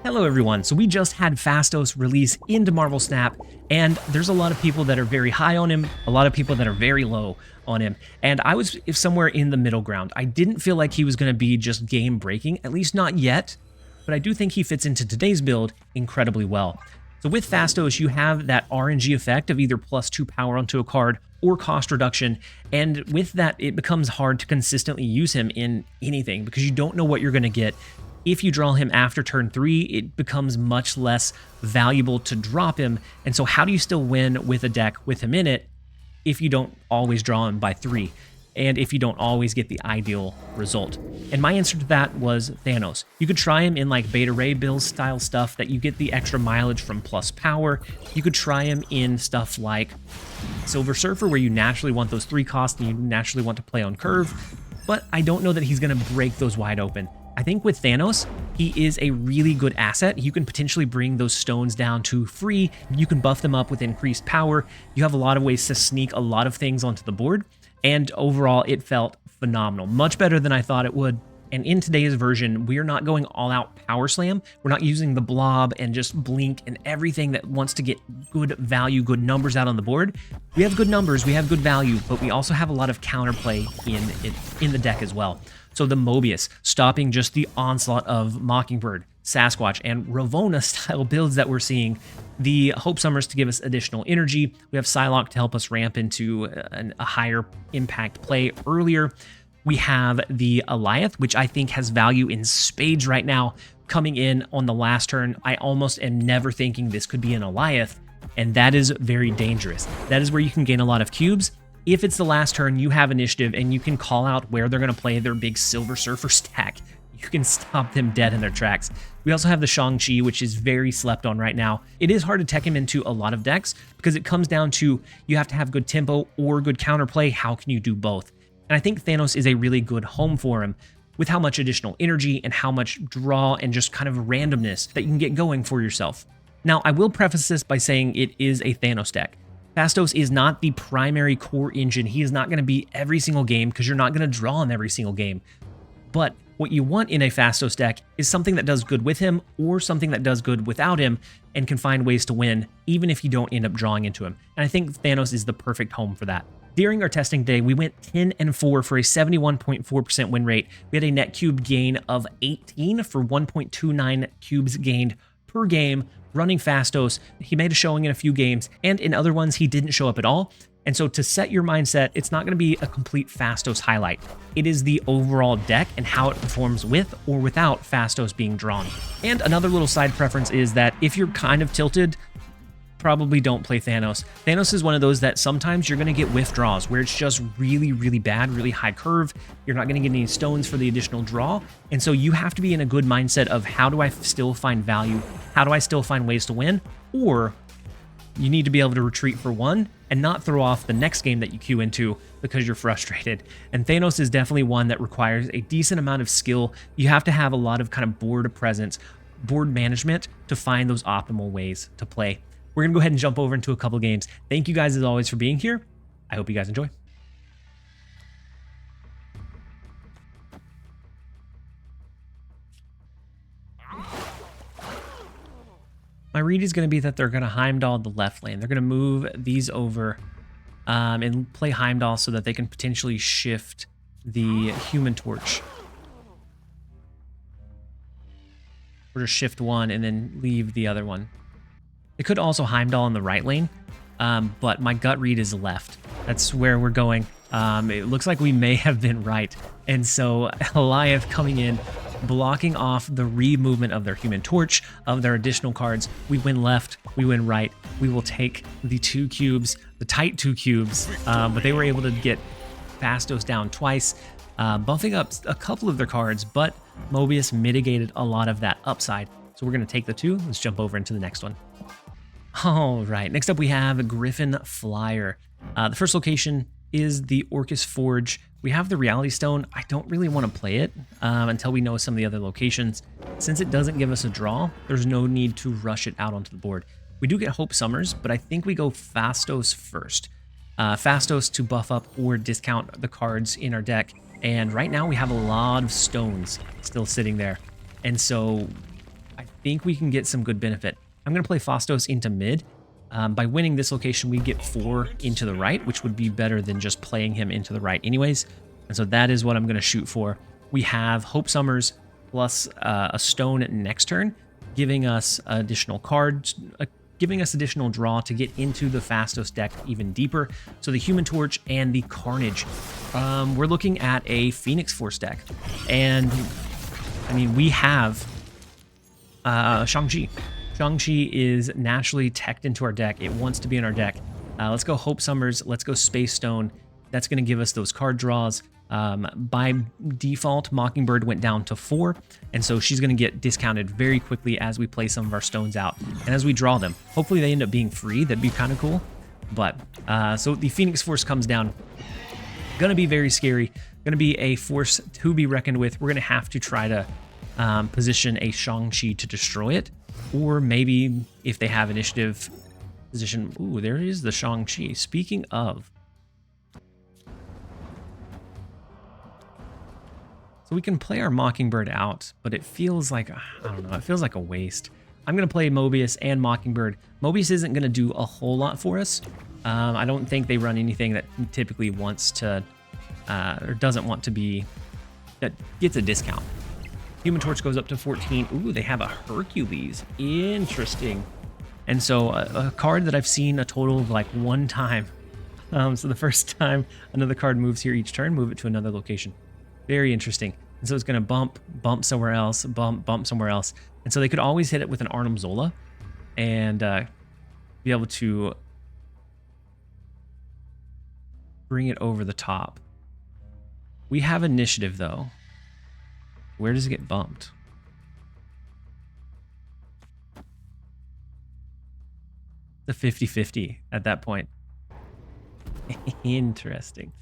Hello everyone, so we just had Fastos release into Marvel Snap, and there's a lot of people that are very high on him, a lot of people that are very low on him, and I was somewhere in the middle ground. I didn't feel like he was going to be just game breaking, at least not yet, but I do think he fits into today's build incredibly well. So with Fastos, you have that RNG effect of either +2 power onto a card or cost reduction, and with that it becomes hard to consistently use him in anything because you don't know what you're going to get. If you draw him after turn 3, it becomes much less valuable to drop him, and so how do you still win with a deck with him in it if you don't always draw him by 3, and if you don't always get the ideal result? And my answer to that was Thanos. You could try him in like Beta Ray Bills style stuff that you get the extra mileage from plus power. You could try him in stuff like Silver Surfer where you naturally want those 3 costs and you naturally want to play on curve, but I don't know that he's going to break those wide open. I think with Thanos, he is a really good asset. You can potentially bring those stones down to free. You can buff them up with increased power. You have a lot of ways to sneak a lot of things onto the board. And overall, it felt phenomenal. Much better than I thought it would. And in today's version, we're not going all out power slam. We're not using the blob and just blink and everything that wants to get good value, good numbers out on the board. We have good numbers, we have good value, but we also have a lot of counterplay in the deck as well. So the Mobius, stopping just the onslaught of Mockingbird, Sasquatch, and Ravonna style builds that we're seeing. The Hope Summers to give us additional energy. We have Psylocke to help us ramp into a higher impact play earlier. We have the Alioth, which I think has value in spades right now. Coming in on the last turn, I almost am never thinking this could be an Alioth, and that is very dangerous. That is where you can gain a lot of cubes. If it's the last turn, you have initiative and you can call out where they're going to play their big Silver Surfer stack. You can stop them dead in their tracks. We also have the Shang-Chi, which is very slept on right now. It is hard to tech him into a lot of decks because it comes down to you have to have good tempo or good counterplay. How can you do both? And I think Thanos is a really good home for him with how much additional energy and how much draw and just kind of randomness that you can get going for yourself. Now, I will preface this by saying it is a Thanos deck. Fastos is not the primary core engine. He is not going to be every single game because you're not going to draw him every single game. But what you want in a Fastos deck is something that does good with him or something that does good without him and can find ways to win even if you don't end up drawing into him. And I think Thanos is the perfect home for that. During our testing day, we went 10-4 for a 71.4% win rate. We had a net cube gain of 18 for 1.29 cubes gained per game, running Fastos. He made a showing in a few games, and in other ones, he didn't show up at all. And so to set your mindset, it's not going to be a complete Fastos highlight. It is the overall deck and how it performs with or without Fastos being drawn. And another little side preference is that if you're kind of tilted, probably don't play Thanos. Thanos is one of those that sometimes you're going to get whiff draws where it's just really, really bad, really high curve. You're not going to get any stones for the additional draw. And so you have to be in a good mindset of how do I still find value? How do I still find ways to win? Or you need to be able to retreat for one and not throw off the next game that you queue into because you're frustrated. And Thanos is definitely one that requires a decent amount of skill. You have to have a lot of kind of board presence, board management to find those optimal ways to play. We're going to go ahead and jump over into a couple games. Thank you guys as always for being here. I hope you guys enjoy. My read is going to be that they're going to Heimdall the left lane. They're going to move these over and play Heimdall so that they can potentially shift the Human Torch. Or just shift one and then leave the other one. It could also Heimdall in the right lane, but my gut read is left. That's where we're going. It looks like we may have been right. And so Alioth coming in, blocking off the re-movement of their Human Torch, of their additional cards. We win left, we win right. We will take the 2 cubes, the tight 2 cubes, but they were able to get Fastos down twice, buffing up a couple of their cards, but Mobius mitigated a lot of that upside. So we're going to take the 2. Let's jump over into the next one. All right, next up we have Griffin Flyer. The first location is the Orcus Forge. We have the Reality Stone. I don't really want to play it until we know some of the other locations. Since it doesn't give us a draw, there's no need to rush it out onto the board. We do get Hope Summers, but I think we go Fastos first. Fastos to buff up or discount the cards in our deck. And right now we have a lot of stones still sitting there. And so I think we can get some good benefit. I'm going to play Fastos into mid. By winning this location, we get 4 into the right, which would be better than just playing him into the right anyways. And so that is what I'm going to shoot for. We have Hope Summers plus a stone next turn, giving us additional cards, giving us additional draw to get into the Fastos deck even deeper. So the Human Torch and the Carnage. We're looking at a Phoenix Force deck. And, I mean, we have Shang-Chi. Shang-Chi is naturally teched into our deck. It wants to be in our deck. Let's go Hope Summers. Let's go Space Stone. That's going to give us those card draws. By default, Mockingbird went down to 4, and so she's going to get discounted very quickly as we play some of our stones out and as we draw them. Hopefully they end up being free. That'd be kind of cool. But so the Phoenix Force comes down. Going to be very scary. Going to be a force to be reckoned with. We're going to have to try to position a Shang-Chi to destroy it, or maybe if they have initiative position. Ooh, there is the Shang-Chi. Speaking of, so we can play our Mockingbird out, but it feels like, I don't know, it feels like a waste. I'm going to play Mobius and Mockingbird. Mobius isn't going to do a whole lot for us. I don't think they run anything that typically wants to, or doesn't want to be, that gets a discount. Human Torch goes up to 14. Ooh, they have a Hercules. Interesting. And so a card that I've seen a total of like 1 time. So the first time another card moves here each turn, move it to another location. Very interesting. And so it's going to bump somewhere else, bump somewhere else. And so they could always hit it with an Arnim Zola and be able to bring it over the top. We have initiative, though. Where does it get bumped? The 50-50 at that point. Interesting.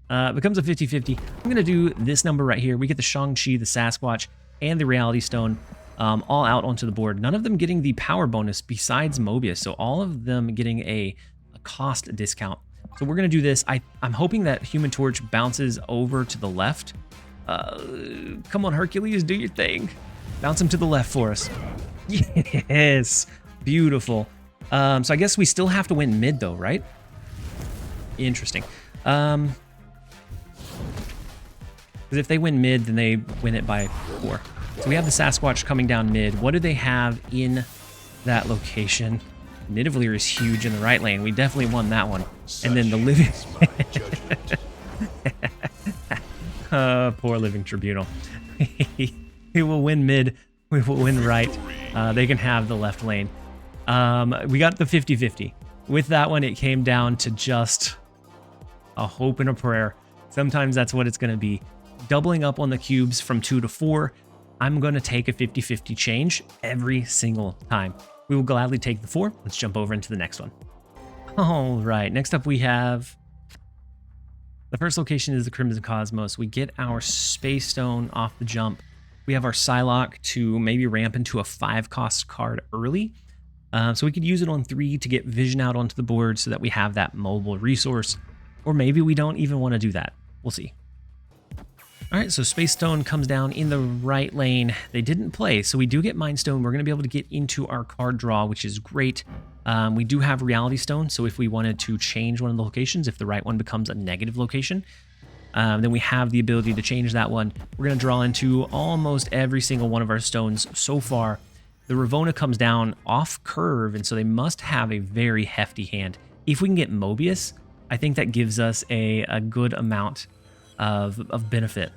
Becomes a 50-50. I'm going to do this number right here. We get the Shang-Chi, the Sasquatch, and the Reality Stone all out onto the board. None of them getting the power bonus besides Mobius. So all of them getting a cost discount. So we're going to do this. I'm hoping that Human Torch bounces over to the left. Come on, Hercules, do your thing. Bounce him to the left for us. Yes. Beautiful. So I guess we still have to win mid, though, right? Interesting. Because if they win mid, then they win it by 4. So we have the Sasquatch coming down mid. What do they have in that location? Nidavellir is huge in the right lane. We definitely won that one. And then the living... poor Living Tribunal. We will win mid. We will win right. They can have the left lane. We got the 50-50. With that one, it came down to just a hope and a prayer. Sometimes that's what it's going to be. Doubling up on the cubes from 2 to 4. I'm going to take a 50-50 change every single time. We will gladly take the 4. Let's jump over into the next one. All right, next up we have... The first location is the Crimson Cosmos. We get our Space Stone off the jump. We have our Psylocke to maybe ramp into a 5-cost card early. So we could use it on 3 to get Vision out onto the board so that we have that mobile resource. Or maybe we don't even want to do that. We'll see. All right, so Space Stone comes down in the right lane. They didn't play, so we do get Mind Stone. We're going to be able to get into our card draw, which is great. We do have Reality Stone, so if we wanted to change one of the locations, if the right one becomes a negative location, then we have the ability to change that one. We're going to draw into almost every single one of our stones so far. The Ravona comes down off curve, and so they must have a very hefty hand. If we can get Mobius, I think that gives us a good amount of benefit.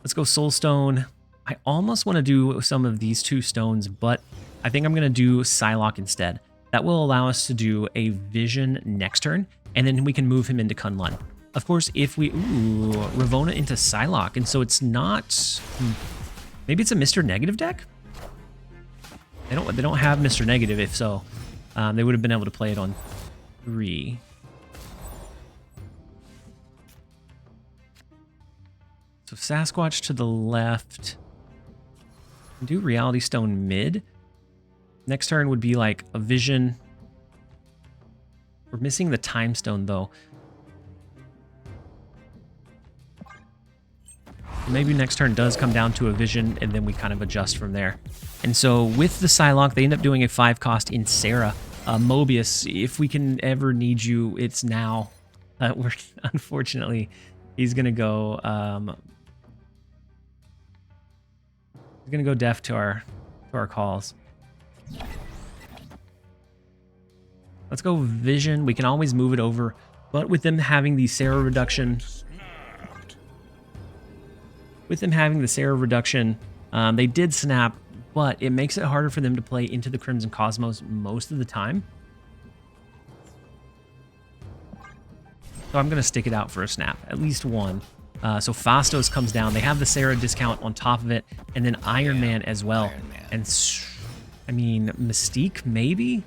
Let's go Soul Stone. I almost want to do some of these 2 stones, but I think I'm going to do Psylocke instead. That will allow us to do a Vision next turn, and then we can move him into Kunlun. Of course, if we... Ooh, Ravona into Psylocke, and so it's not... Maybe it's a Mr. Negative deck? They don't have Mr. Negative, if so. They would have been able to play it on 3. So Sasquatch to the left. Do Reality Stone mid. Next turn would be like a Vision. We're missing the Time Stone though. Maybe next turn does come down to a vision, and then we kind of adjust from there. And so with the Psylocke, they end up doing a 5-cost in Sarah. Mobius, if we can ever need you, it's now. Unfortunately, he's going to go... he's going to go deaf to our calls. Let's go Vision. We can always move it over, but with them having the Sarah reduction... With them having the Sarah reduction, they did snap, but it makes it harder for them to play into the Crimson Cosmos most of the time. So I'm going to stick it out for a snap, at least one. So Fastos comes down. They have the Sarah discount on top of it, and then Iron Man as well. And I mean, Mystique maybe?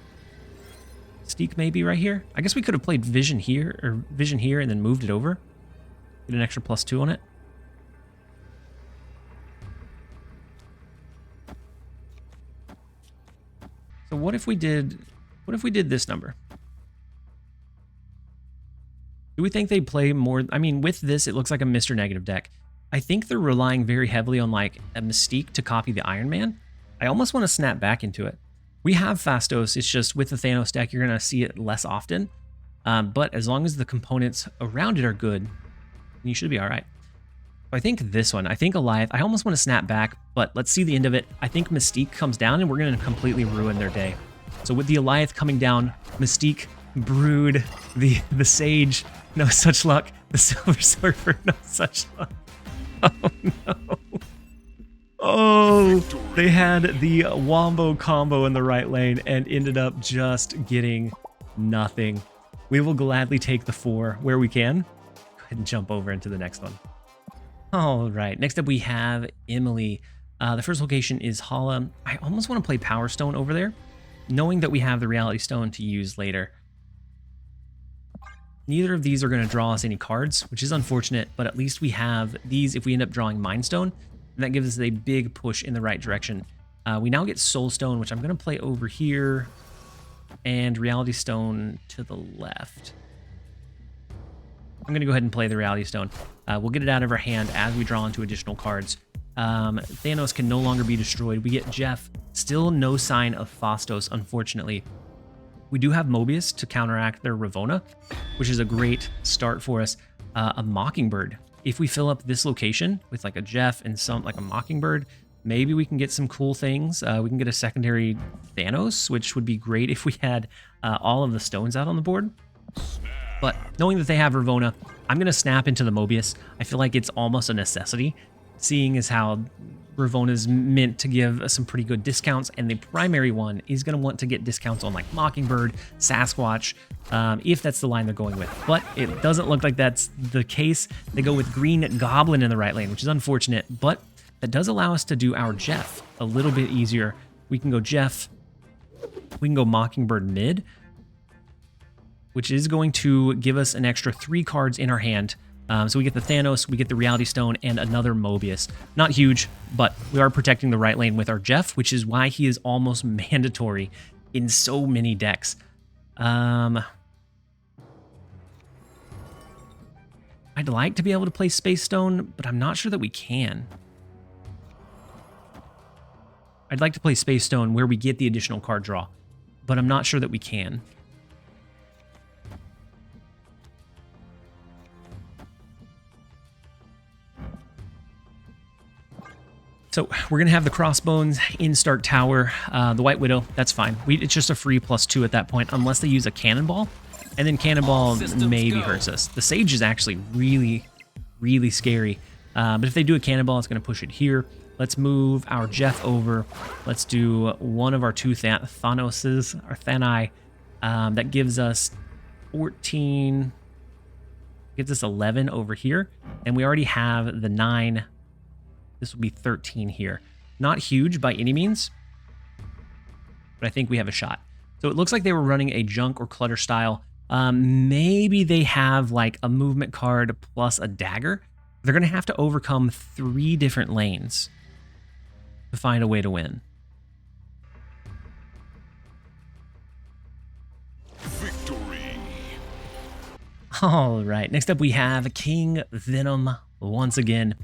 Mystique maybe right here? I guess we could have played Vision here, or Vision here, and then moved it over. Get an extra +2 on it. So what if we did this number? Do we think they play more? I mean, with this, it looks like a Mr. Negative deck. I think they're relying very heavily on like a Mystique to copy the Iron Man. I almost want to snap back into it. We have Phastos. It's just with the Thanos deck, you're going to see it less often. But as long as the components around it are good, you should be all right. I think this one, I think Goliath, I almost want to snap back, but let's see the end of it. I think Mystique comes down and we're going to completely ruin their day. So with the Goliath coming down, Mystique, Brood, the Sage, no such luck. The Silver Surfer, no such luck. Oh no. Oh, they had the Wombo combo in the right lane and ended up just getting nothing. We will gladly take the 4 where we can. Go ahead and jump over into the next one. All right, next up we have Emily. The first location is Hela. I almost want to play Power Stone over there, knowing that we have the Reality Stone to use later. Neither of these are going to draw us any cards, which is unfortunate, but at least we have these if we end up drawing Mind Stone, and that gives us a big push in the right direction. We now get Soul Stone, which I'm going to play over here, and Reality Stone to the left. I'm going to go ahead and play the Reality Stone. We'll get it out of our hand as we draw into additional cards. Thanos can no longer be destroyed. We get Jeff. Still no sign of Fastos, unfortunately. We do have Mobius to counteract their Ravonna, which is a great start for us. A Mockingbird. If we fill up this location with like a Jeff and some like a Mockingbird, maybe we can get some cool things. We can get a secondary Thanos, which would be great if we had all of the stones out on the board. But knowing that they have Ravonna, I'm going to snap into the Mobius. I feel like it's almost a necessity, seeing as how Ravonna's meant to give some pretty good discounts, and the primary one is going to want to get discounts on like Mockingbird, Sasquatch, if that's the line they're going with. But it doesn't look like that's the case. They go with Green Goblin in the right lane, which is unfortunate, but that does allow us to do our Jeff a little bit easier. We can go Jeff, we can go Mockingbird mid, which is going to give us an extra 3 cards in our hand. So we get the Thanos, we get the Reality Stone, and another Mobius. Not huge, but we are protecting the right lane with our Jeff, which is why he is almost mandatory in so many decks. I'd like to be able to play Space Stone, but I'm not sure that we can. I'd like to play Space Stone where we get the additional card draw, but I'm not sure that we can. So we're going to have the Crossbones in Stark Tower, the White Widow, that's fine. It's just a free +2 at that point, unless they use a Cannonball, and then Cannonball maybe hurts us. The Sage is actually really, really scary, but if they do a Cannonball, it's going to push it here. Let's move our Jeff over. Let's do one of our 2 Thanoses, or Thani, that gives us 14, gives us 11 over here, and we already have the 9. This will be 13 here. Not huge by any means, but I think we have a shot. So it looks like they were running a Junk or Clutter style. Maybe they have like a movement card plus a dagger. They're going to have to overcome 3 different lanes to find a way to win. Victory. All right, next up we have King Venom once again.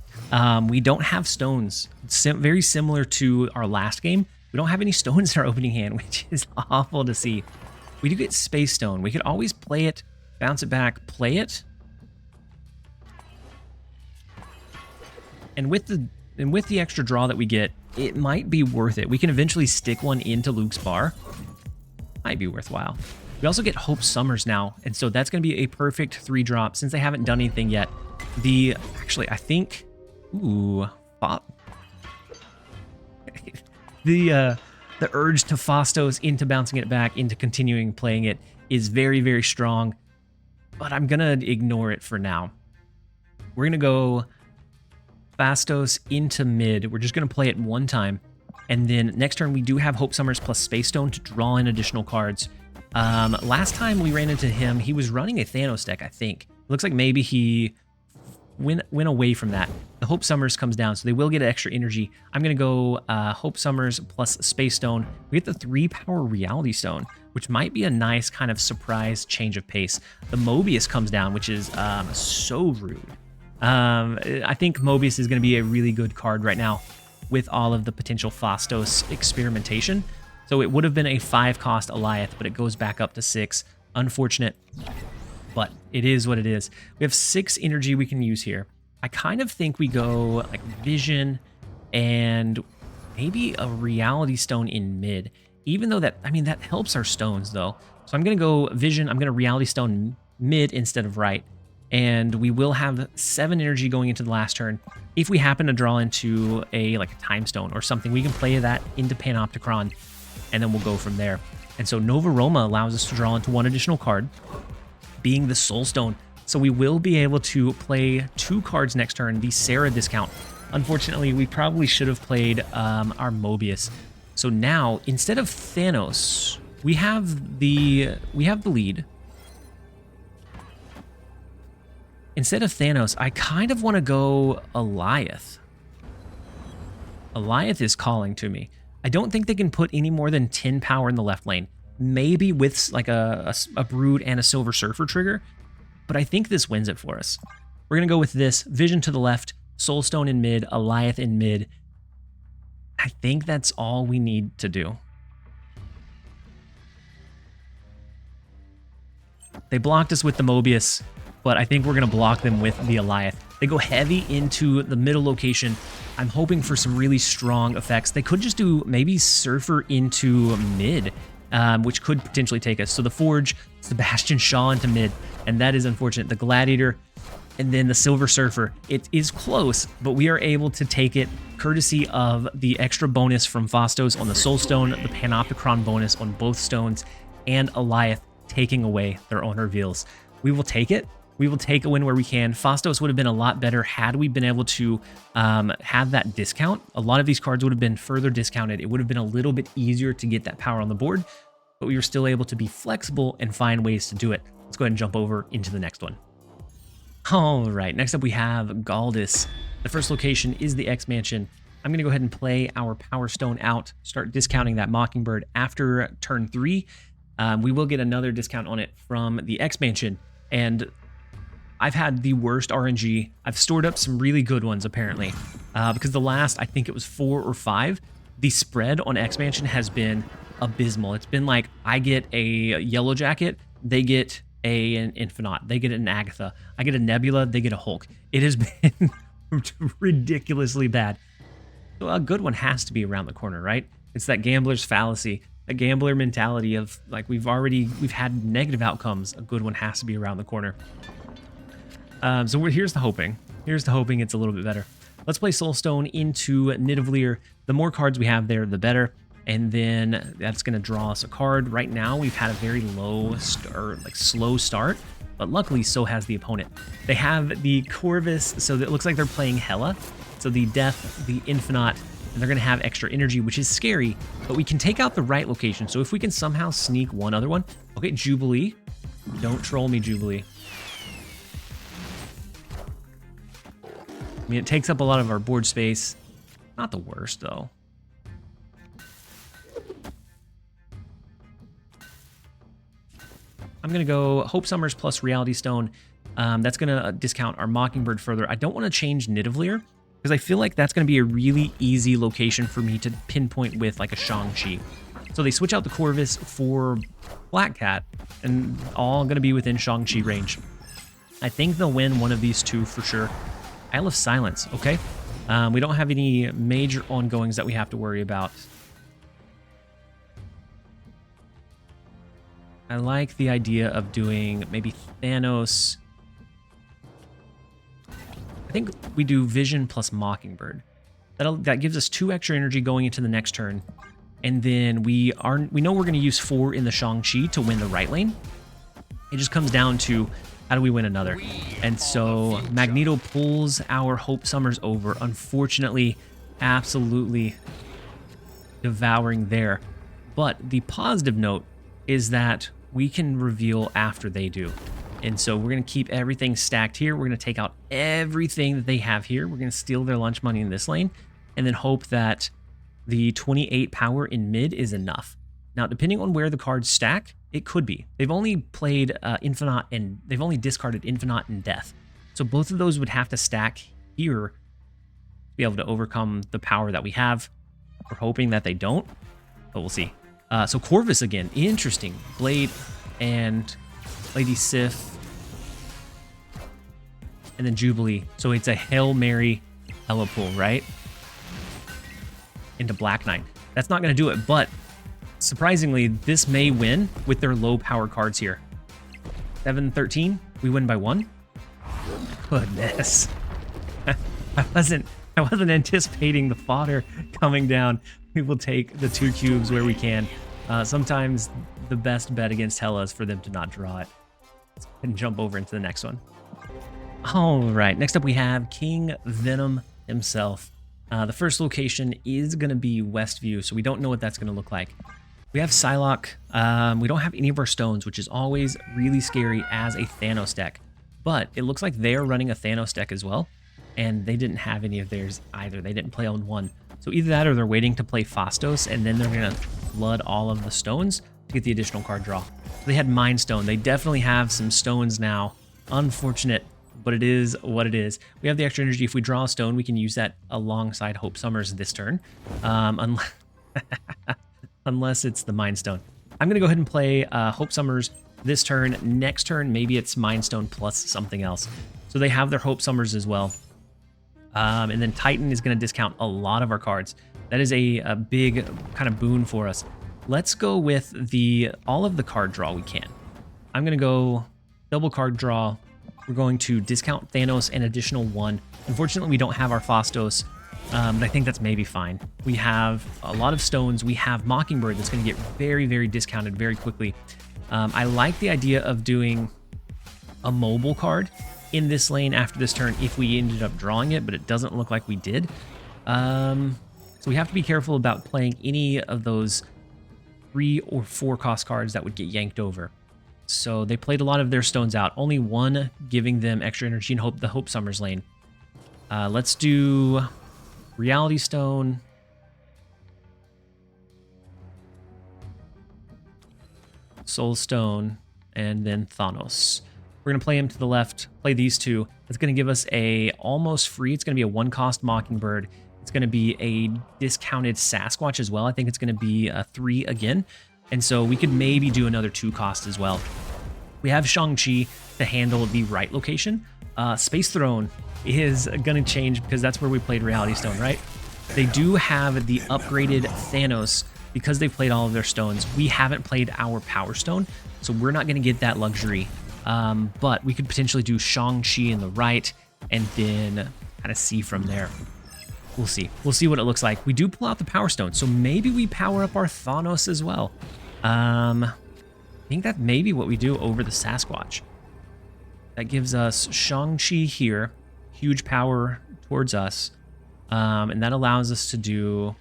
We don't have stones. Very similar to our last game. We don't have any stones in our opening hand, which is awful to see. We do get Space Stone. We could always play it, bounce it back, play it. And with the extra draw that we get, it might be worth it. We can eventually stick one into Luke's bar. Might be worthwhile. We also get Hope Summers now, and so that's going to be a perfect 3-drop since they haven't done anything yet. Actually, I think, the urge to Fastos into bouncing it back, into continuing playing it is very, very strong, but I'm going to ignore it for now. We're going to go Fastos into mid. We're just going to play it one time, and then next turn we do have Hope Summers plus Space Stone to draw in additional cards. Last time we ran into him, he was running a Thanos deck, I think. Looks like maybe he went away from that. The Hope Summers comes down, so they will get extra energy. I'm going to go Hope Summers plus Space Stone. We get the 3-power Reality Stone, which might be a nice kind of surprise change of pace. The Mobius comes down, which is so rude. I think Mobius is going to be a really good card right now with all of the potential Fastos experimentation. So it would have been a 5-cost Eliath, but it goes back up to 6. Unfortunate, but it is what it is. We have 6 energy we can use here. I kind of think we go like Vision and maybe a Reality Stone in mid, even though that helps our stones though. So I'm going to go Vision. I'm going to Reality Stone mid instead of right. And we will have 7 energy going into the last turn. If we happen to draw into a Time Stone or something, we can play that into Panopticon, and then we'll go from there. And so Nova Roma allows us to draw into 1 additional card, being the Soul Stone. So we will be able to play 2 cards next turn, the Sarah discount. Unfortunately, we probably should have played our Mobius. So now, instead of Thanos, we have the lead. Instead of Thanos, I kind of want to go Eliath. Eliath is calling to me. I don't think they can put any more than 10 power in the left lane. Maybe with like a Brood and a Silver Surfer trigger, but I think this wins it for us. We're going to go with this. Vision to the left, Soulstone in mid, Eliath in mid. I think that's all we need to do. They blocked us with the Mobius, but I think we're going to block them with the Eliath. They go heavy into the middle location. I'm hoping for some really strong effects. They could just do maybe Surfer into mid, which could potentially take us. So the Forge, Sebastian Shaw into mid, and that is unfortunate. The Gladiator, and then the Silver Surfer. It is close, but we are able to take it courtesy of the extra bonus from Fastos on the Soul Stone, the Panopticon bonus on both stones, and Eliath taking away their own reveals. We will take it. We will take a win where we can. Fastos would have been a lot better had we been able to have that discount. A lot of these cards would have been further discounted. It would have been a little bit easier to get that power on the board, but we were still able to be flexible and find ways to do it. Let's go ahead and jump over into the next one. All right, next up we have Galdus. The first location is the X Mansion. I'm going to go ahead and play our Power Stone out, start discounting that Mockingbird after turn 3. We will get another discount on it from the X Mansion, and I've had the worst RNG. I've stored up some really good ones, apparently, because the last, I think it was 4 or 5, the spread on X Mansion has been abysmal. It's been like, I get a Yellow Jacket, they get an Infinite, they get an Agatha, I get a Nebula, they get a Hulk. It has been ridiculously bad. So a good one has to be around the corner, right? It's that gambler's fallacy, a gambler mentality of like, we've had negative outcomes. A good one has to be around the corner. So here's the hoping. Here's the hoping it's a little bit better. Let's play Soulstone into Nidavellir. The more cards we have there, the better. And then that's going to draw us a card. Right now, we've had a very slow start, but luckily so has the opponent. They have the Corvus, so it looks like they're playing Hela. So the Death, the Infinite, and they're going to have extra energy, which is scary, but we can take out the right location. So if we can somehow sneak one other one. Okay, Jubilee. Don't troll me, Jubilee. I mean, it takes up a lot of our board space. Not the worst, though. I'm going to go Hope Summers plus Reality Stone. That's going to discount our Mockingbird further. I don't want to change Nidavellir because I feel like that's going to be a really easy location for me to pinpoint with like a Shang-Chi. So they switch out the Corvus for Black Cat, and all going to be within Shang-Chi range. I think they'll win one of these two for sure. Isle of Silence, okay. We don't have any major ongoings that we have to worry about. I like the idea of doing maybe Thanos. I think we do Vision plus Mockingbird. That gives us 2 extra energy going into the next turn. And then we know we're going to use 4 in the Shang-Chi to win the right lane. It just comes down to how do we win another. And so Magneto pulls our Hope Summers over. Unfortunately, absolutely devouring there. But the positive note is that we can reveal after they do. And so we're going to keep everything stacked here. We're going to take out everything that they have here. We're going to steal their lunch money in this lane and then hope that the 28 power in mid is enough. Now, depending on where the cards stack, it could be. They've only played Infinite and they've only discarded Infinite and Death. So both of those would have to stack here to be able to overcome the power that we have. We're hoping that they don't, but we'll see. So Corvus again, interesting. Blade and Lady Sif. And then Jubilee. So it's a Hail Mary Hela pull, right? Into Black Knight. That's not going to do it, but surprisingly, this may win with their low power cards here. 7-13, we win by 1. Goodness. I wasn't anticipating the fodder coming down. We will take the 2 cubes where we can. Sometimes the best bet against Hela is for them to not draw it. And jump over into the next one. All right, next up we have King Venom himself. The first location is going to be Westview, so we don't know what that's going to look like. We have Psylocke. We don't have any of our stones, which is always really scary as a Thanos deck. But it looks like they're running a Thanos deck as well, and they didn't have any of theirs either. They didn't play on 1. So either that or they're waiting to play Fastos, and then they're going to flood all of the stones to get the additional card draw. So they had Mind Stone. They definitely have some stones now. Unfortunate, but it is what it is. We have the extra energy. If we draw a stone, we can use that alongside Hope Summers this turn. Unless it's the Mind Stone. I'm going to go ahead and play Hope Summers this turn. Next turn, maybe it's Mind Stone plus something else. So they have their Hope Summers as well. And then Titan is going to discount a lot of our cards. That is a big kind of boon for us. Let's go with all of the card draw we can. I'm going to go double card draw. We're going to discount Thanos an additional 1. Unfortunately, we don't have our Fastos, but I think that's maybe fine. We have a lot of stones. We have Mockingbird that's going to get very, very discounted very quickly. I like the idea of doing a mobile card in this lane after this turn if we ended up drawing it, but it doesn't look like we did. So we have to be careful about playing any of those 3 or 4 cost cards that would get yanked over. So they played a lot of their stones out, only 1 giving them extra energy in the Hope Summers lane. Let's do Reality Stone. Soul Stone, and then Thanos. We're going to play him to the left, play these 2. It's going to give us a almost free, it's going to be a 1-cost Mockingbird. It's going to be a discounted Sasquatch as well. I think it's going to be a 3 again. And so we could maybe do another 2-cost as well. We have Shang-Chi to handle the right location. Space Throne is going to change because that's where we played Reality Stone, right? They do have the upgraded Thanos because they've played all of their stones. We haven't played our Power Stone, so we're not going to get that luxury. But we could potentially do Shang-Chi in the right and then kind of see from there. We'll see. We'll see what it looks like. We do pull out the Power Stone, so maybe we power up our Thanos as well. I think that may be what we do over the Sasquatch. That gives us Shang-Chi here, huge power towards us, and that allows us to do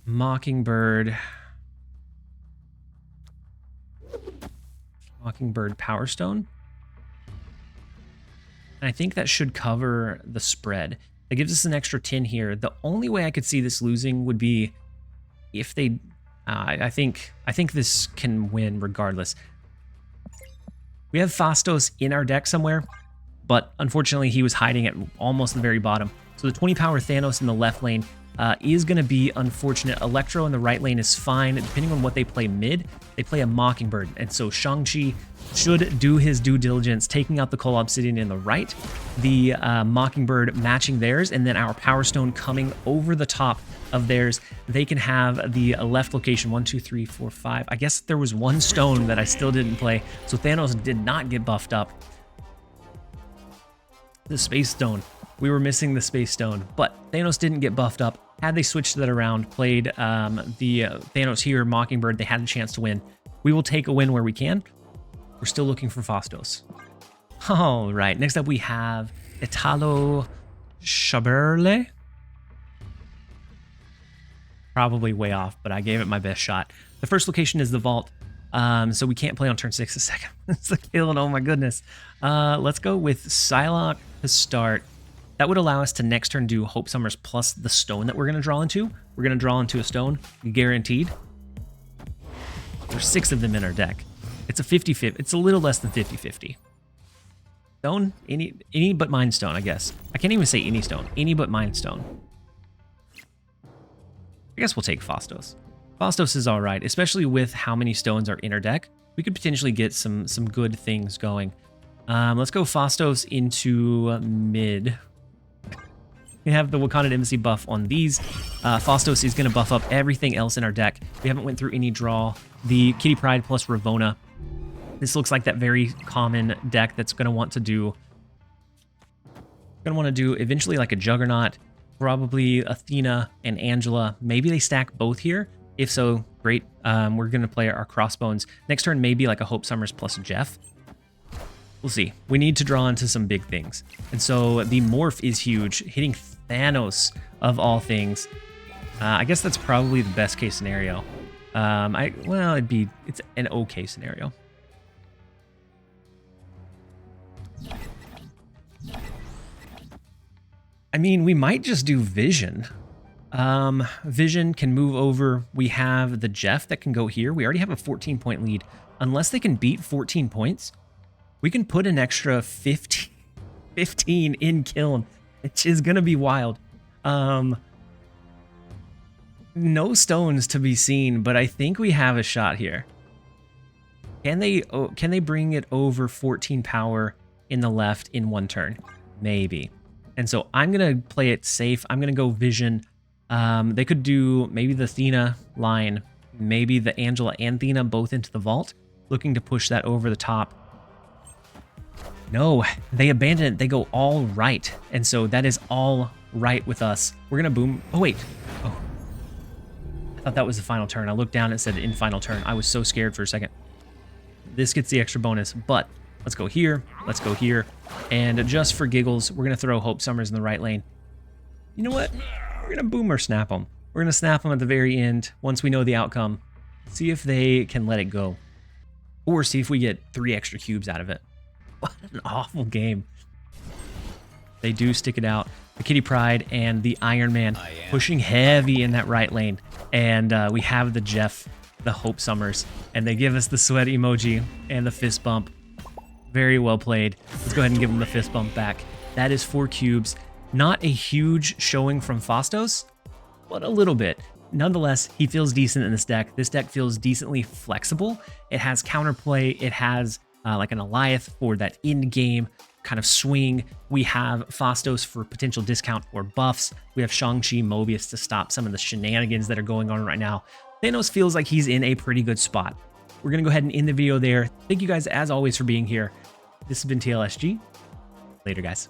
Mockingbird, Power Stone. And I think that should cover the spread. That gives us an extra 10 here. The only way I could see this losing would be if they... I think this can win regardless. We have Fastos in our deck somewhere, but unfortunately he was hiding at almost the very bottom. So the 20 power Thanos in the left lane is going to be unfortunate. Electro in the right lane is fine. Depending on what they play mid, they play a Mockingbird. And so Shang-Chi should do his due diligence, taking out the Coal Obsidian in the right, the Mockingbird matching theirs, and then our Power Stone coming over the top of theirs. They can have the left location, 1, 2, 3, 4, 5. I guess there was one stone that I still didn't play, so Thanos did not get buffed up. The Space Stone. We were missing the Space Stone, but Thanos didn't get buffed up. Had they switched that around, played the Thanos here, Mockingbird, they had a chance to win. We will take a win where we can. We're still looking for Fastos. All right, next up we have Italo Chaberle. Probably way off, but I gave it my best shot. The first location is the vault, so we can't play on turn 6 a second. It's a kill, and oh my goodness. Let's go with Psylocke to start. That would allow us to next turn do Hope Summers plus the stone that we're going to draw into. We're going to draw into a stone, guaranteed. There's 6 of them in our deck. It's a 50-50. It's a little less than 50-50. Stone? Any but Mind Stone, I guess. I can't even say any stone. Any but Mind Stone. I guess we'll take Fastos. Fastos is all right, especially with how many stones are in our deck. We could potentially get some good things going. Let's go Fastos into mid. We have the Wakandan Embassy buff on these. Fastos is going to buff up everything else in our deck. We haven't went through any draw. The Kitty Pryde plus Ravonna. This looks like that very common deck that's going to want to do... eventually like a Juggernaut, probably Athena and Angela. Maybe they stack both here. If so, great. We're going to play our Crossbones. Next turn, maybe like a Hope Summers plus Jeff. We'll see. We need to draw into some big things. And so the Morph is huge, hitting Thanos of all things. I guess that's probably the best case scenario. It's an okay scenario. I mean, we might just do Vision. Vision can move over. We have the Jeff that can go here. We already have a 14-point lead. Unless they can beat 14 points, we can put an extra 15 in Kiln, which is going to be wild. No stones to be seen, but I think we have a shot here. Can they bring it over 14 power in the left in one turn? Maybe. And so I'm going to play it safe. I'm going to go Vision. They could do maybe the Athena line, maybe the Angela and Athena both into the vault, looking to push that over the top. No, they abandon it. They go all right. And so that is all right with us. We're going to boom. Oh, wait. Oh, I thought that was the final turn. I looked down and it said in final turn. I was so scared for a second. This gets the extra bonus, but let's go here. Let's go here. And just for giggles, we're going to throw Hope Summers in the right lane. You know what? We're going to boom or snap them. We're going to snap them at the very end once we know the outcome. See if they can let it go. Or see if we get 3 extra cubes out of it. What an awful game. They do stick it out. The Kitty Pryde and the Iron Man pushing heavy in that right lane. And we have the Jeff, the Hope Summers. And they give us the sweat emoji and the fist bump. Very well played. Let's go ahead and give them the fist bump back. That is 4 cubes. Not a huge showing from Fastos, but a little bit. Nonetheless, he feels decent in this deck. This deck feels decently flexible. It has counterplay. It has like an Alioth for that in-game kind of swing. We have Fastos for potential discount or buffs. We have Shang-Chi, Mobius to stop some of the shenanigans that are going on right now. Thanos feels like he's in a pretty good spot. We're going to go ahead and end the video there. Thank you guys, as always, for being here. This has been TLSG. Later, guys.